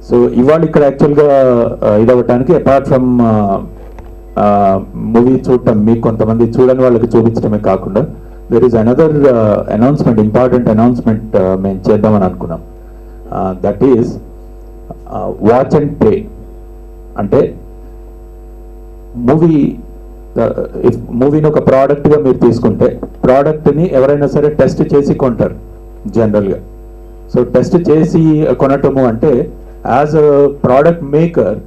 So ఇవాళ ఇక్కడ యాక్చువల్గా ఇదవ్వటానికి అపార్ట్ ఫ్రమ్ మూవీ చూడటం, మీకు కొంతమంది చూడని వాళ్ళకి చూపించడమే కాకుండా there is another announcement, important announcement మేము చేద్దామని అనుకున్నాం. That is watch and pay. అంటే మూవీని ఒక ప్రోడక్ట్గా మీరు తీసుకుంటే ప్రోడక్ట్ని ఎవరైనా సరే టెస్ట్ చేసి కొంటారు జనరల్గా. సో టెస్ట్ చేసి కొనటము అంటే యాజ్ అ ప్రోడక్ట్ మేకర్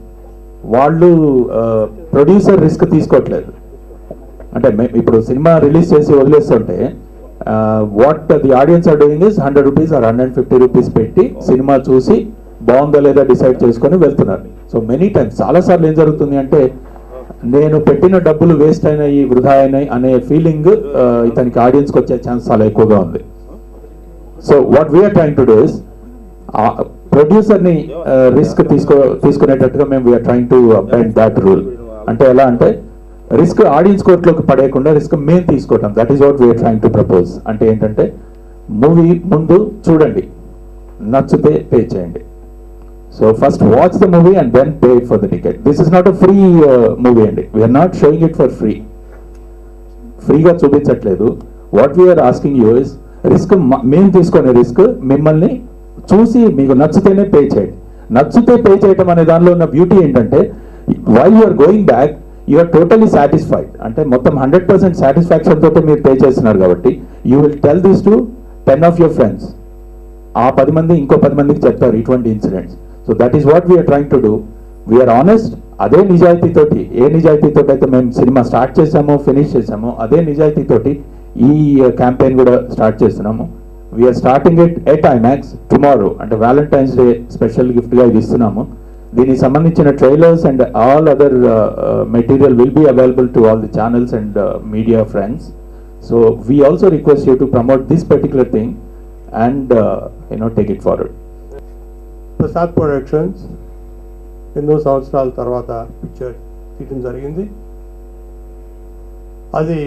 వాళ్ళు ప్రొడ్యూసర్ రిస్క్ తీసుకోవట్లేదు. అంటే ఇప్పుడు సినిమా రిలీజ్ చేసి వదిలేస్తుంటే what the audience are doing is 100 rupees ఆర్ 150 రూపీస్ పెట్టి సినిమా చూసి బాగుందా లేదా డిసైడ్ చేసుకొని వెళ్తున్నారు. సో మెనీ టైమ్స్ చాలాసార్లు ఏం జరుగుతుంది అంటే నేను పెట్టిన డబ్బులు వేస్ట్ అయినాయి, వృధా అయినాయి అనే ఫీలింగ్ ఇతనికి ఆడియన్స్కి వచ్చే ఛాన్స్ చాలా ఎక్కువగా ఉంది. So what we are trying to do is ప్రొడ్యూసర్ని రిస్క్ తీసుకునేటట్టుగా మేము we are trying to abide that rule. అంటే ఎలా అంటే రిస్క్ ఆడియన్స్ కోర్టులోకి పడేయకుండా రిస్క్ మేము తీసుకోవటం. That is what we are trying to propose. అంటే ఏంటంటే మూవీ ముందు చూడండి, నచ్చితే పే చేయండి. So first watch the movie and then pay for the ticket. This is not a free movie అండి. We are not showing it for free. ఫ్రీగా చూపించట్లేదు. What we are asking you is risk మేము తీసుకునే risk మిమ్మల్ని చూసి మీకు నచ్చితేనే పే చేయండి. నచ్చితే పే చేయటం అనే దానిలో ఉన్న బ్యూటీ ఏంటంటే while you are going back you are totally satisfied. అంటే మొత్తం 100% సాటిస్ఫాక్షన్ తోటి మీరు పే చేస్తున్నారు కాబట్టి you will tell this to 10 of your friends. ఆ 10 మంది ఇంకో 10 మందికి చెప్తారు ఇటువంటి incidents. So that is what we are trying to do. We're honest. అదే నిజాయితీతోటి, ఏ నిజాయితీతోటి అయితే మేము సినిమా స్టార్ట్ చేసామో ఫినిష్ చేసామో అదే నిజాయితీతోటి ఈ క్యాంపెయిన్ కూడా స్టార్ట్ చేస్తున్నాము. We're starting it at IMAX tomorrow. అంటే వ్యాలంటైన్స్ డే స్పెషల్ గిఫ్ట్గా ఇది ఇస్తున్నాము. దీనికి సంబంధించిన trailers and all other material will be available to all the channels and media friends. So we also request you to promote this particular thing and take it forward. Prasad productions ఎన్నో సంవత్సరాల తర్వాత picture తీయడం జరిగింది. అది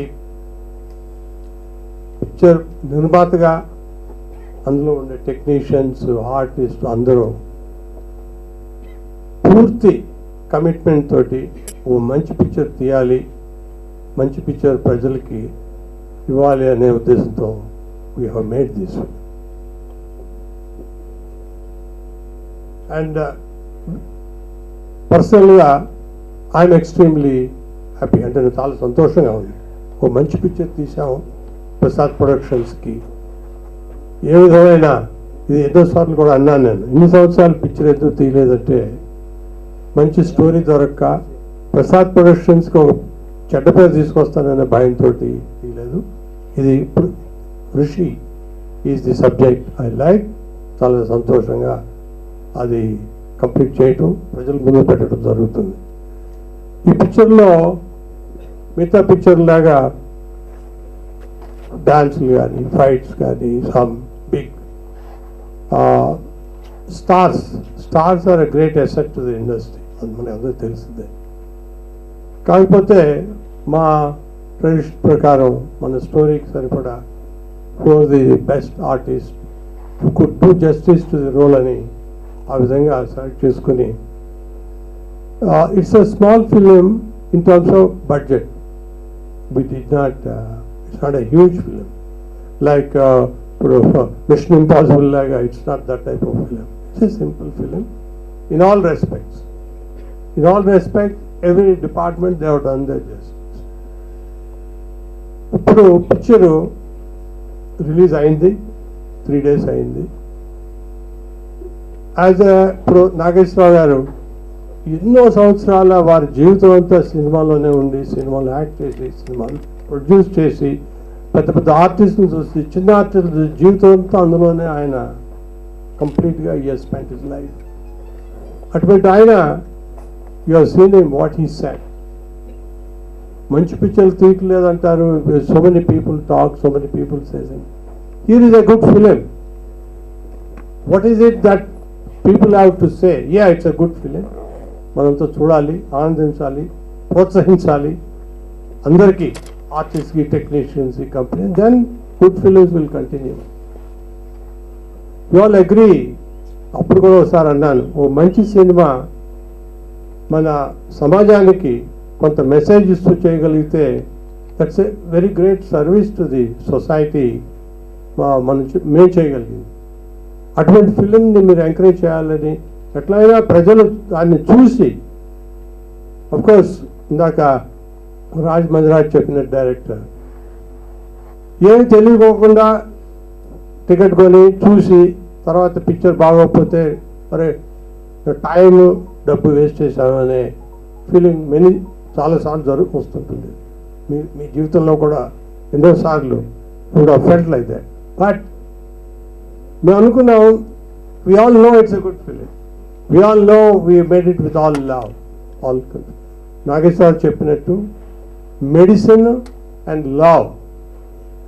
picture నిర్మాతగా అందులో ఉండే technicians, artist అందరూ పూర్తి కమిట్మెంట్ తోటి ఓ మంచి పిక్చర్ తీయాలి, మంచి పిక్చర్ ప్రజలకి ఇవ్వాలి అనే ఉద్దేశంతో we have made this. And పర్సనల్గా ఐఎమ్ ఎక్స్ట్రీమ్లీ హ్యాపీ. అంటే నేను చాలా సంతోషంగా ఉంది. ఓ మంచి పిక్చర్ తీసాము ప్రసాద్ ప్రొడక్షన్స్కి. ఏ విధమైన ఇది ఎన్నోసార్లు కూడా అన్నాను నేను, ఇన్ని సంవత్సరాలు పిక్చర్ ఎందుకు తీయలేదంటే మంచి స్టోరీ దొరక్క ప్రసాద్ ప్రొడక్షన్స్కి ఒక చెడ్డ పేరు తీసుకొస్తాననే భయంతో తీయలేదు. ఇది ఇప్పుడు ఋషి is the subject I like. చాలా సంతోషంగా అది కంప్లీట్ చేయటం, ప్రజల ముందు పెట్టడం జరుగుతుంది. ఈ పిక్చర్లో మిగతా పిక్చర్ లాగా డాన్సులు కానీ ఫైట్స్ కానీ some big stars are a great asset to the industry. అది మనకి అందరూ తెలిసిందే. కాకపోతే మా ట్రెడిషన్ ప్రకారం మన స్టోరీకి సరిపడా for the best artist who could do justice to the role అని ఆ విధంగా సెలెక్ట్ చేసుకుని it's a small film in terms of budget. We did not it's not a huge film like ఇప్పుడు మిషన్ ఇంపాసిబుల్ లాగా. It's not that type of film. It's a simple film in all respects. In all respects, every department they have done their justice. ఇప్పుడు picture release అయింది, 3 days అయింది. As ఇప్పుడు నాగేశ్వరరావు గారు ఎన్నో సంవత్సరాల వారి జీవితం అంతా సినిమాలోనే ఉండి, సినిమాలో యాక్ట్ చేసి, సినిమాలు ప్రొడ్యూస్ చేసి, పెద్ద పెద్ద ఆర్టిస్టులు చూసి, చిన్న ఆర్టిస్టులు జీవితం అంతా అందులోనే ఆయన కంప్లీట్గా he has spent his life. అటువంటి ఆయన you have seen him what he said. మంచి పిక్చర్లు తీయట్లేదంటారు. So many people talk, so many people saying here is a good film. What is it that people have to say? Yeah, it's a good film. మనంతో చూడాలి, ఆనందించాలి, ప్రోత్సహించాలి అందరికీ, ఆర్టిస్ట్కి, టెక్నీషియన్స్కి, company. Then good films will continue. You all agree అప్పుడు కూడా ఒకసారి అన్నాను, ఓ మంచి సినిమా మన సమాజానికి కొంత మెసేజ్ ఇస్తూ చేయగలిగితే that's a very great service to the society మేము చేయగలిగింది. అటువంటి ఫిలింని మీరు ఎంకరేజ్ చేయాలని, ఎట్లయినా ప్రజలు దాన్ని చూసి, అఫ్కోర్స్ ఇందాక రాజ్ మంజరాజ్ చెప్పిన డైరెక్టర్ ఏమి తెలియకోకుండా టికెట్ కొని చూసి తర్వాత పిక్చర్ బాగోకపోతే మరి టైం డబ్బు వేస్ట్ చేశామనే ఫీలింగ్ చాలాసార్లు వస్తుంటుంది. మీ జీవితంలో కూడా ఎన్నోసార్లు కూడా ఫెల్ట్ లైక్ దట్. బట్ మేము అనుకున్నాం, we all know it's a good film. We all know we made it with all love. All Nageswara చెప్పినట్టు medicine and love,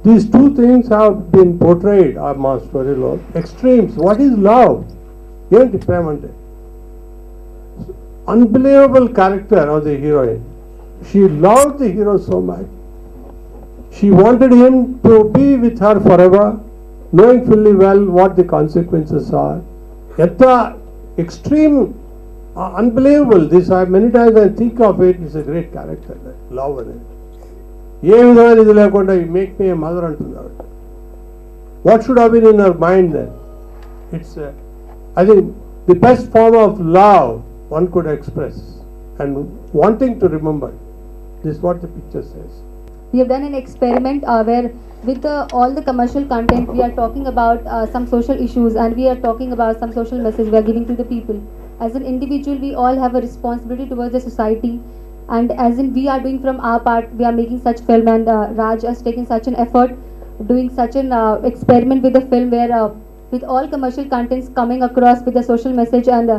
these two things have been portrayed మా స్టోరీలో. ఎక్స్ట్రీమ్స్. What is love? ఏంటి ప్రేమ అంటే? Unbelievable character of the heroine. She loved the hero so much. She wanted him to be with her forever, knowing fully well what the consequences are. Etta extreme, unbelievable. This many times I think of it. It's a great character. That love in it. ఏ విధమైన ఇది లేకుండా you make me a mother అంటున్నారు. What should have been in our mind then? It's I think the best form of love one could express and wanting to remember. This is what the picture says. We have done an experiment where with all the commercial content we are talking about some social issues, and we are talking about some social message we are giving to the people. As an individual, we all have a responsibility towards the society, and as in we are doing from our part, we are making such film, and Raj has taken such an effort doing such an experiment with the film where with all commercial contents coming across with the social message and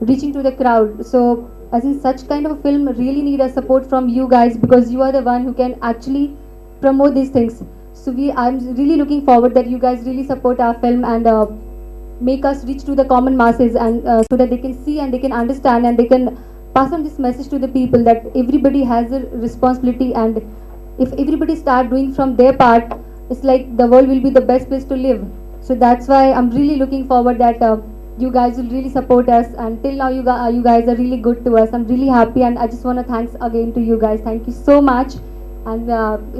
reaching to the crowd. So as in such kind of a film really need a support from you guys, because you are the one who can actually promote these things. So I'm really looking forward that you guys really support our film and make us reach to the common masses, and so that they can see and they can understand and they can pass on this message to the people that everybody has a responsibility, and if everybody start doing from their part, it's like the world will be the best place to live. So that's why I'm really looking forward that you guys will really support us, and till now you guys are really good to us. I'm really happy, and I just want to thanks again to you guys. Thank you so much, and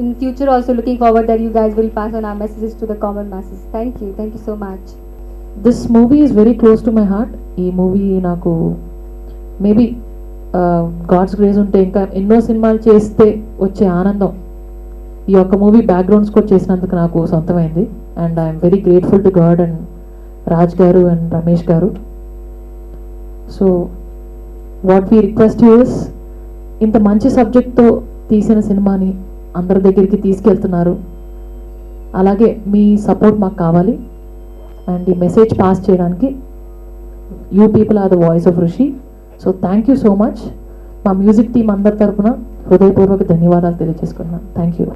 in future also looking forward that you guys will pass on our messages to the common masses. Thank you so much. This movie is very close to my heart. ఈ movie నాకు maybe God's grace ఉంటే ఇంకా ఎన్నో సినిమాలు చేస్తే వచ్చే ఆనందం ఈ యొక్క మూవీ బ్యాక్గ్రౌండ్ స్కోర్ చేసినందుకు నాకు సొంతమైంది. And I'm very grateful to God and Raj garu and Ramesh garu. So what we request use, ఇంత మంచి సబ్జెక్ట్తో తీసిన సినిమాని అందరి దగ్గరికి తీసుకెళ్తున్నారు, అలాగే మీ సపోర్ట్ మాకు కావాలి. అండ్ ఈ మెసేజ్ పాస్ చేయడానికి you people are the voice of Rishi. So thank you so much. మా మ్యూజిక్ టీం అందరి తరఫున హృదయపూర్వక ధన్యవాదాలు తెలియజేసుకున్నాను. Thank you.